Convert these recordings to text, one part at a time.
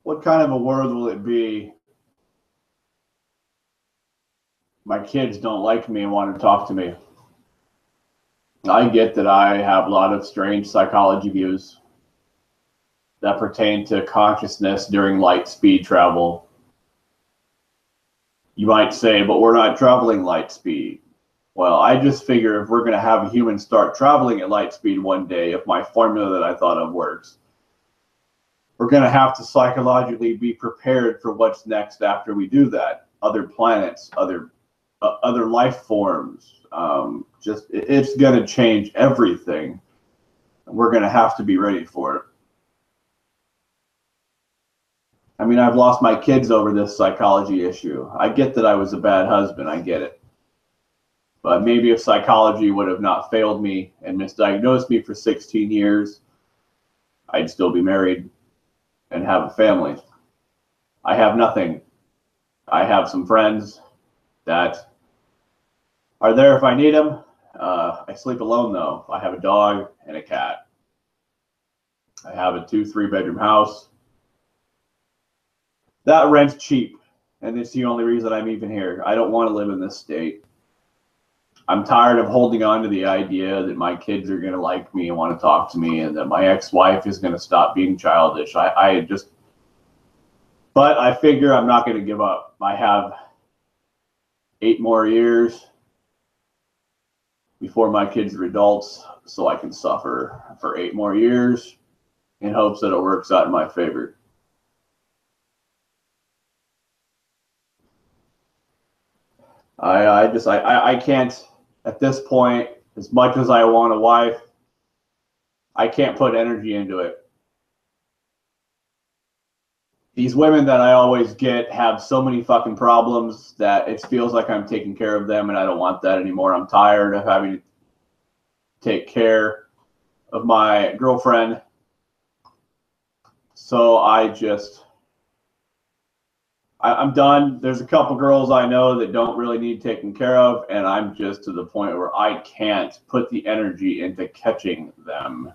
What kind of a world will it be? My kids don't like me and want to talk to me. I get that I have a lot of strange psychology views that pertain to consciousness during light speed travel. You might say, but we're not traveling light speed. Well, I just figure if we're going to have a human start traveling at light speed one day, if my formula that I thought of works, we're going to have to psychologically be prepared for what's next after we do that. Other planets, other life forms. It's going to change everything. We're going to have to be ready for it. I mean, I've lost my kids over this psychology issue. I get that I was a bad husband. I get it. But maybe if psychology would have not failed me and misdiagnosed me for 16 years, I'd still be married and have a family. I have nothing. I have some friends that are there if I need them. I sleep alone, though. I have a dog and a cat. I have a 2-3 bedroom house. That rent's cheap, and it's the only reason I'm even here. I don't want to live in this state. I'm tired of holding on to the idea that my kids are going to like me and want to talk to me, and that my ex-wife is going to stop being childish. But I figure I'm not going to give up. I have 8 more years before my kids are adults, so I can suffer for 8 more years in hopes that it works out in my favor. I can't, at this point, as much as I want a wife, I can't put energy into it. These women that I always get have so many fucking problems that it feels like I'm taking care of them, and I don't want that anymore. I'm tired of having to take care of my girlfriend. So I'm done. There's a couple girls I know that don't really need taken care of, and I'm just to the point where I can't put the energy into catching them.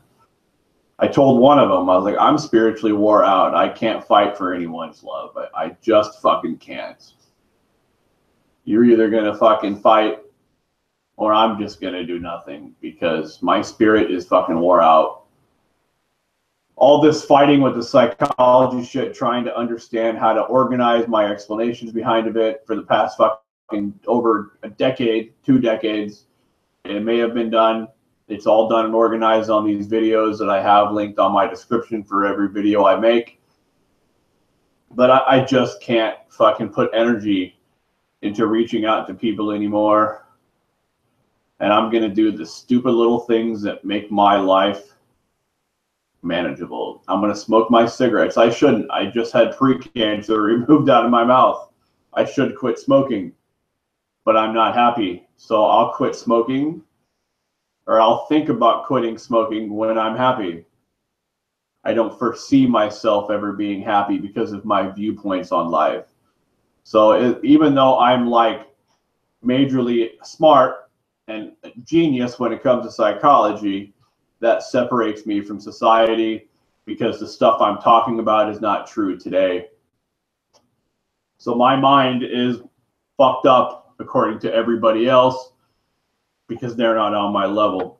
I told one of them, I was like, I'm spiritually wore out. I can't fight for anyone's love. I just fucking can't. You're either going to fucking fight or I'm just going to do nothing because my spirit is fucking wore out. All this fighting with the psychology shit, trying to understand how to organize my explanations behind of it for the past fucking over a decade, 2 decades. It may have been done. It's all done and organized on these videos that I have linked on my description for every video I make. But I just can't fucking put energy into reaching out to people anymore. And I'm going to do the stupid little things that make my life manageable. I'm going to smoke my cigarettes. I shouldn't. I just had pre-cancer removed out of my mouth. I should quit smoking, but I'm not happy. So I'll quit smoking, or I'll think about quitting smoking when I'm happy. I don't foresee myself ever being happy because of my viewpoints on life. So even though I'm like majorly smart and genius when it comes to psychology, that separates me from society because the stuff I'm talking about is not true today. So my mind is fucked up according to everybody else because they're not on my level.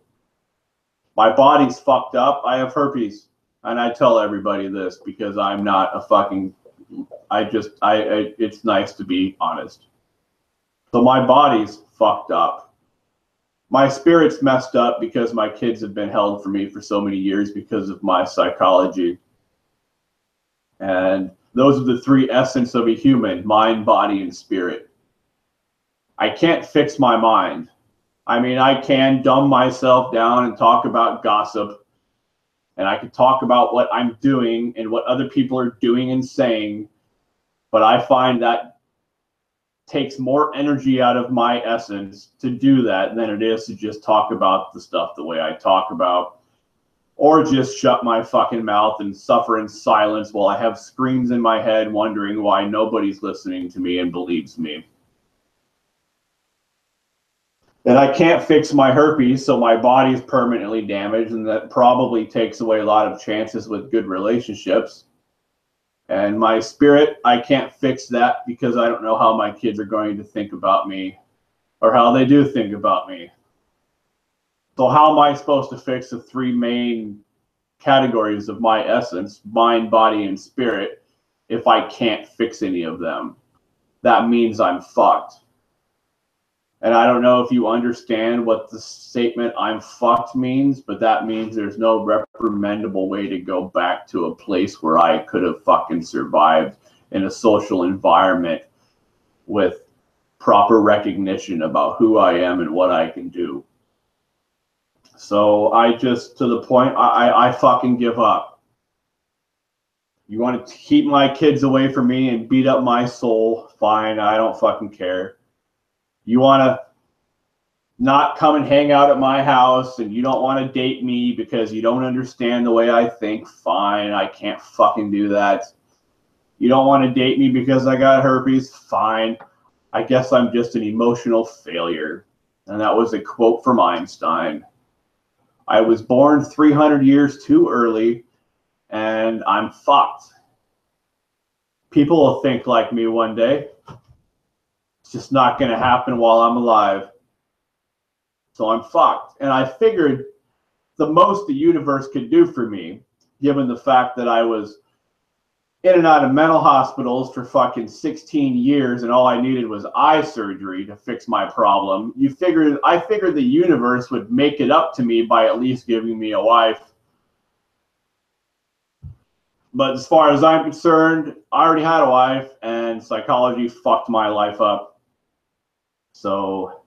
My body's fucked up. I have herpes. And I tell everybody this because I'm not a fucking, it's nice to be honest. So my body's fucked up. My spirit's messed up because my kids have been held for me for so many years because of my psychology. And those are the 3 essence of a human: mind, body, and spirit. I can't fix my mind. I mean, I can dumb myself down and talk about gossip, and I can talk about what I'm doing and what other people are doing and saying, but I find that takes more energy out of my essence to do that than it is to just talk about the stuff the way I talk about, or just shut my fucking mouth and suffer in silence while I have screams in my head wondering why nobody's listening to me and believes me. And I can't fix my herpes, so my body's permanently damaged, and that probably takes away a lot of chances with good relationships. And my spirit, I can't fix that because I don't know how my kids are going to think about me or how they do think about me. So how am I supposed to fix the three main categories of my essence, mind, body, and spirit, if I can't fix any of them? That means I'm fucked. And I don't know if you understand what the statement "I'm fucked" means, but that means there's no reprimandable way to go back to a place where I could have fucking survived in a social environment with proper recognition about who I am and what I can do. So I just, to the point, I fucking give up. You want to keep my kids away from me and beat up my soul? Fine, I don't fucking care. You want to not come and hang out at my house and you don't want to date me because you don't understand the way I think? Fine, I can't fucking do that. You don't want to date me because I got herpes? Fine. I guess I'm just an emotional failure. And that was a quote from Einstein. I was born 300 years too early, and I'm fucked. People will think like me one day. It's just not going to happen while I'm alive. So I'm fucked. And I figured the most the universe could do for me, given the fact that I was in and out of mental hospitals for fucking 16 years and all I needed was eye surgery to fix my problem. I figured the universe would make it up to me by at least giving me a wife. But as far as I'm concerned, I already had a wife and psychology fucked my life up. So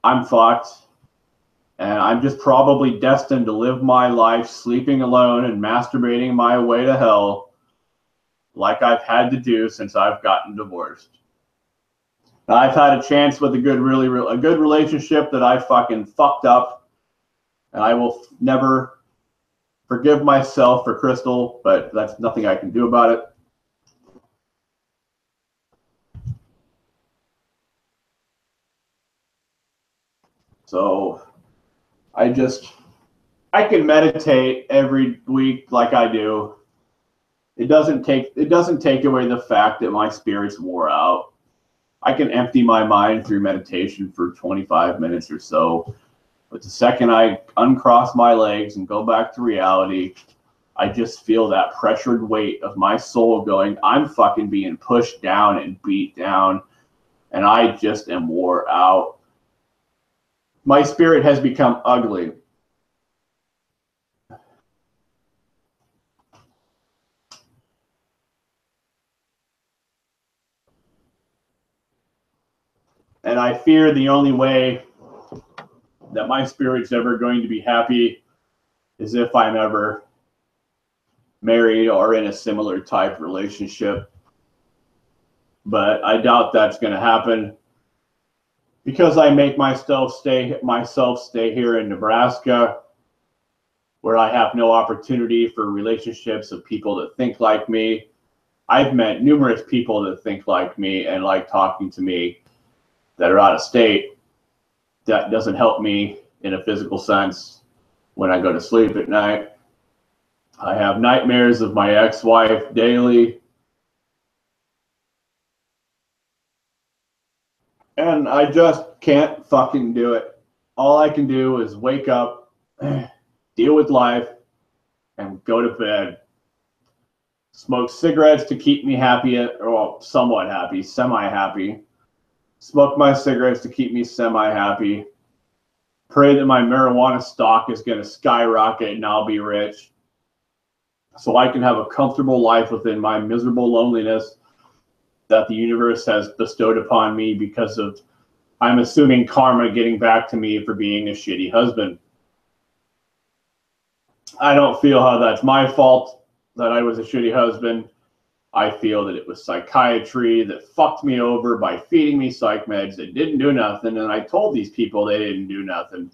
I'm fucked. And I'm just probably destined to live my life sleeping alone and masturbating my way to hell like I've had to do since I've gotten divorced. I've had a chance with a good relationship that I fucking fucked up. And I will never forgive myself for Crystal, but that's nothing I can do about it. So I can meditate every week like I do. It doesn't take away the fact that my spirit's wore out. I can empty my mind through meditation for 25 minutes or so. But the second I uncross my legs and go back to reality, I just feel that pressured weight of my soul going, I'm fucking being pushed down and beat down, and I just am wore out. My spirit has become ugly. And I fear the only way that my spirit's ever going to be happy is if I'm ever married or in a similar type relationship. But I doubt that's going to happen because I make myself stay here in Nebraska, where I have no opportunity for relationships of people that think like me. I've met numerous people that think like me and like talking to me that are out of state. That doesn't help me in a physical sense when I go to sleep at night. I have nightmares of my ex-wife daily. And I just can't fucking do it. All I can do is wake up, deal with life, and go to bed. Smoke cigarettes to keep me happy, or somewhat happy, semi-happy. Smoke my cigarettes to keep me semi-happy. Pray that my marijuana stock is going to skyrocket and I'll be rich, so I can have a comfortable life within my miserable loneliness that the universe has bestowed upon me because of, I'm assuming, karma getting back to me for being a shitty husband. I don't feel how that's my fault that I was a shitty husband. I feel that it was psychiatry that fucked me over by feeding me psych meds that didn't do nothing, and I told these people they didn't do nothing.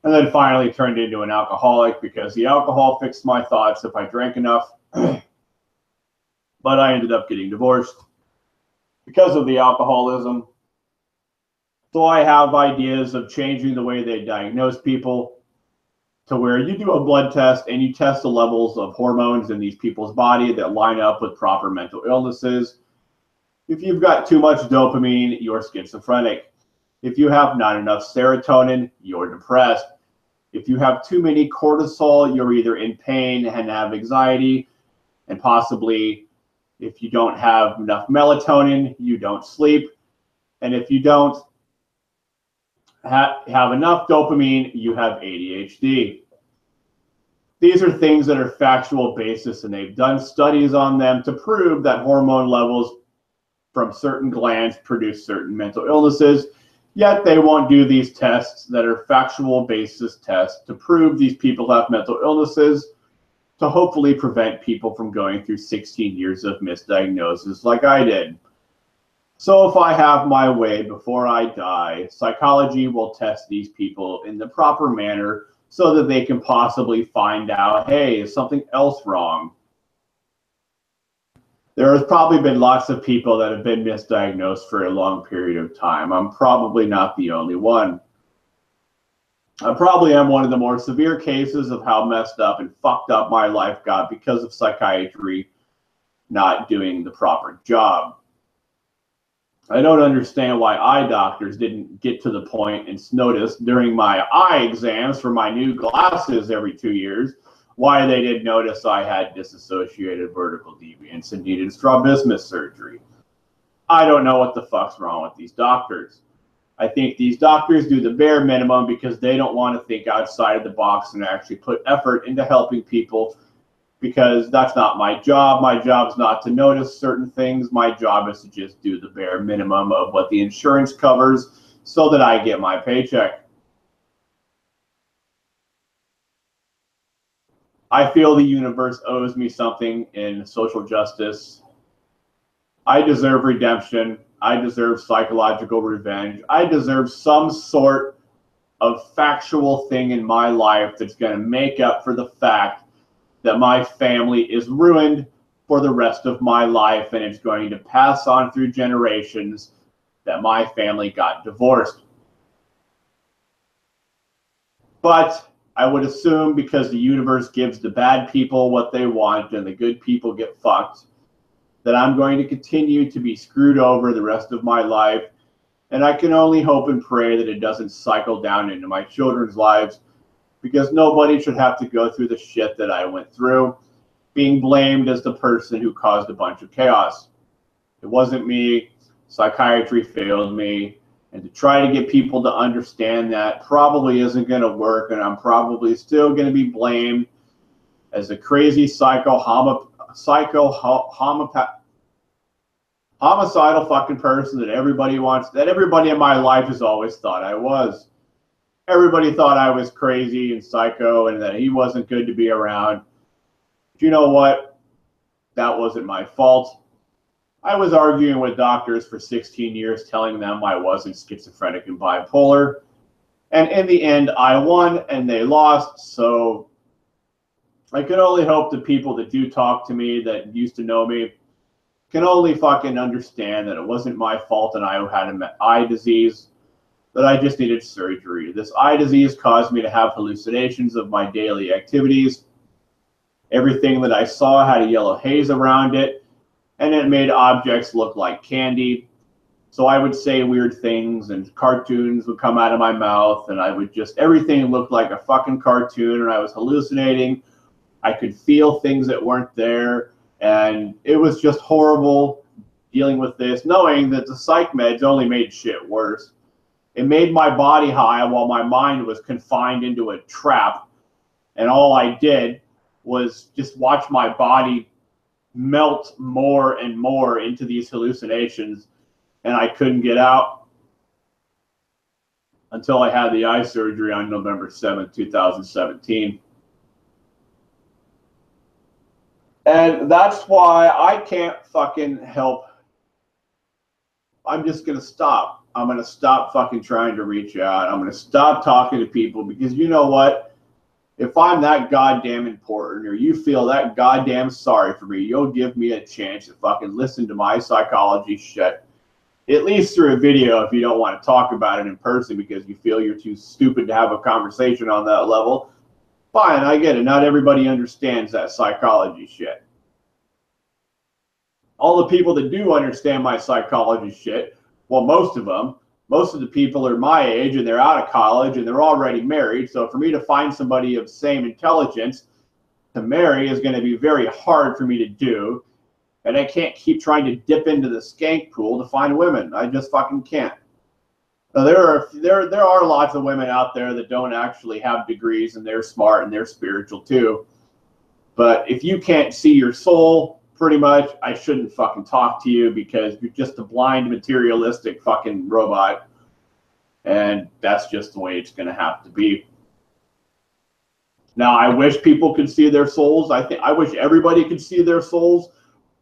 And then finally turned into an alcoholic because the alcohol fixed my thoughts if I drank enough. But I ended up getting divorced because of the alcoholism. So I have ideas of changing the way they diagnose people. to where you do a blood test and you test the levels of hormones in these people's body that line up with proper mental illnesses. If you've got too much dopamine, you're schizophrenic. If you have not enough serotonin, you're depressed. If you have too many cortisol, you're either in pain and have anxiety, and possibly if you don't have enough melatonin, you don't sleep. And if you don't have enough dopamine, you have ADHD. These are things that are factual basis, and they've done studies on them to prove that hormone levels from certain glands produce certain mental illnesses. Yet they won't do these tests that are factual basis tests to prove these people have mental illnesses, to hopefully prevent people from going through 16 years of misdiagnosis like I did. So if I have my way before I die, psychology will test these people in the proper manner so that they can possibly find out, hey, is something else wrong? There has probably been lots of people that have been misdiagnosed for a long period of time. I'm probably not the only one. I probably am one of the more severe cases of how messed up and fucked up my life got because of psychiatry not doing the proper job. I don't understand why eye doctors didn't get to the point and notice during my eye exams for my new glasses every 2 years, why they didn't notice I had disassociated vertical deviance and needed strabismus surgery. I don't know what the fuck's wrong with these doctors. I think these doctors do the bare minimum because they don't want to think outside of the box and actually put effort into helping people, because that's not my job. My job is not to notice certain things. My job is to just do the bare minimum of what the insurance covers so that I get my paycheck. I feel the universe owes me something in social justice. I deserve redemption. I deserve psychological revenge. I deserve some sort of factual thing in my life that's going to make up for the fact that my family is ruined for the rest of my life, and it's going to pass on through generations that my family got divorced. But I would assume because the universe gives the bad people what they want and the good people get fucked, that I'm going to continue to be screwed over the rest of my life. And I can only hope and pray that it doesn't cycle down into my children's lives, because nobody should have to go through the shit that I went through, being blamed as the person who caused a bunch of chaos. It wasn't me. Psychiatry failed me. And to try to get people to understand that probably isn't going to work, and I'm probably still going to be blamed as a crazy homicidal fucking person that everybody wants, that everybody in my life has always thought I was. Everybody thought I was crazy and psycho and that he wasn't good to be around. But you know what? That wasn't my fault. I was arguing with doctors for 16 years, telling them I wasn't schizophrenic and bipolar. And in the end, I won and they lost. So I can only hope the people that do talk to me, that used to know me, can only fucking understand that it wasn't my fault and I had an eye disease, that I just needed surgery. This eye disease caused me to have hallucinations of my daily activities. Everything that I saw had a yellow haze around it, and it made objects look like candy. So I would say weird things and cartoons would come out of my mouth, and I would just, everything looked like a fucking cartoon, and I was hallucinating. I could feel things that weren't there, and it was just horrible dealing with this, knowing that the psych meds only made shit worse. It made my body high while my mind was confined into a trap, and all I did was just watch my body melt more and more into these hallucinations, and I couldn't get out until I had the eye surgery on November 7th, 2017. And that's why I can't fucking help. I'm just going to stop. I'm going to stop fucking trying to reach out. I'm going to stop talking to people, because you know what? If I'm that goddamn important, or you feel that goddamn sorry for me, you'll give me a chance to fucking listen to my psychology shit. At least through a video if you don't want to talk about it in person because you feel you're too stupid to have a conversation on that level. Fine, I get it. Not everybody understands that psychology shit. All the people that do understand my psychology shit, well, most of the people are my age and they're out of college and they're already married. So for me to find somebody of same intelligence to marry is going to be very hard for me to do. And I can't keep trying to dip into the skank pool to find women. I just fucking can't. Now, there are lots of women out there that don't actually have degrees and they're smart and they're spiritual too. But if you can't see your soul, pretty much, I shouldn't fucking talk to you because you're just a blind, materialistic fucking robot. And that's just the way it's going to have to be. Now, I wish people could see their souls. I wish everybody could see their souls.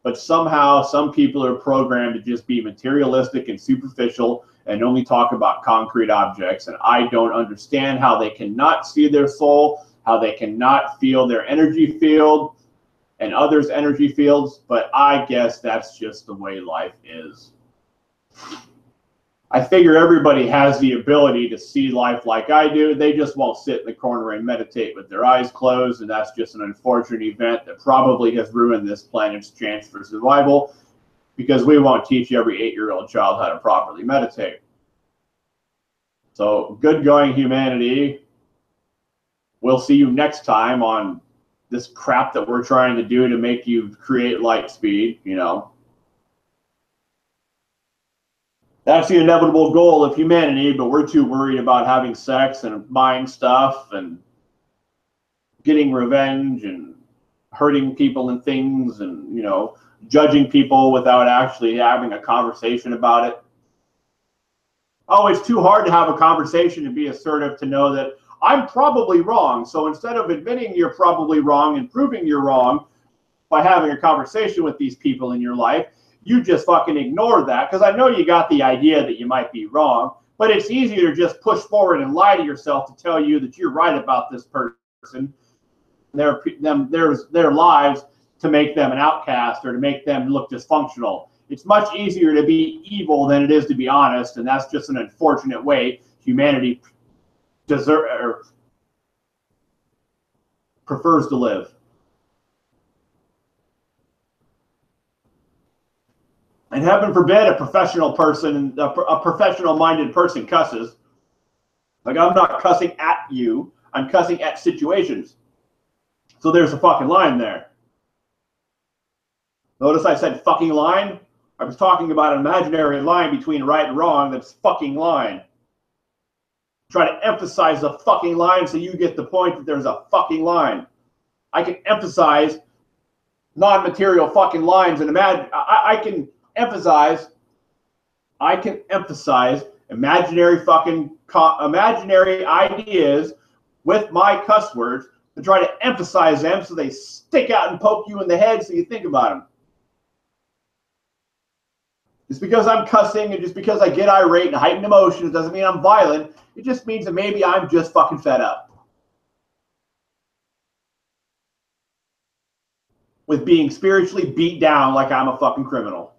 But somehow, some people are programmed to just be materialistic and superficial and only talk about concrete objects. And I don't understand how they cannot see their soul, how they cannot feel their energy field and others' energy fields. But I guess that's just the way life is. I figure everybody has the ability to see life like I do. They just won't sit in the corner and meditate with their eyes closed, and that's just an unfortunate event that probably has ruined this planet's chance for survival because we won't teach every 8-year-old child how to properly meditate. So, good going, humanity. We'll see you next time on this crap that we're trying to do to make you create light speed, you know. That's the inevitable goal of humanity, but we're too worried about having sex and buying stuff and getting revenge and hurting people and things and, you know, judging people without actually having a conversation about it. Oh, it's too hard to have a conversation and be assertive to know that I'm probably wrong. So instead of admitting you're probably wrong and proving you're wrong by having a conversation with these people in your life, you just fucking ignore that because I know you got the idea that you might be wrong, but it's easier to just push forward and lie to yourself to tell you that you're right about this person, their lives, to make them an outcast or to make them look dysfunctional. It's much easier to be evil than it is to be honest, and that's just an unfortunate way humanity prefers to live. And heaven forbid a professional person, a professional-minded person cusses. Like, I'm not cussing at you. I'm cussing at situations. So there's a fucking line there. Notice I said fucking line? I was talking about an imaginary line between right and wrong that's fucking line. Try to emphasize the fucking line so you get the point that there's a fucking line. I can emphasize non-material fucking lines and imagine I can emphasize imaginary ideas with my cuss words to try to emphasize them so they stick out and poke you in the head so you think about them. Just because I'm cussing and just because I get irate and heightened emotions doesn't mean I'm violent. It just means that maybe I'm just fucking fed up with being spiritually beat down like I'm a fucking criminal.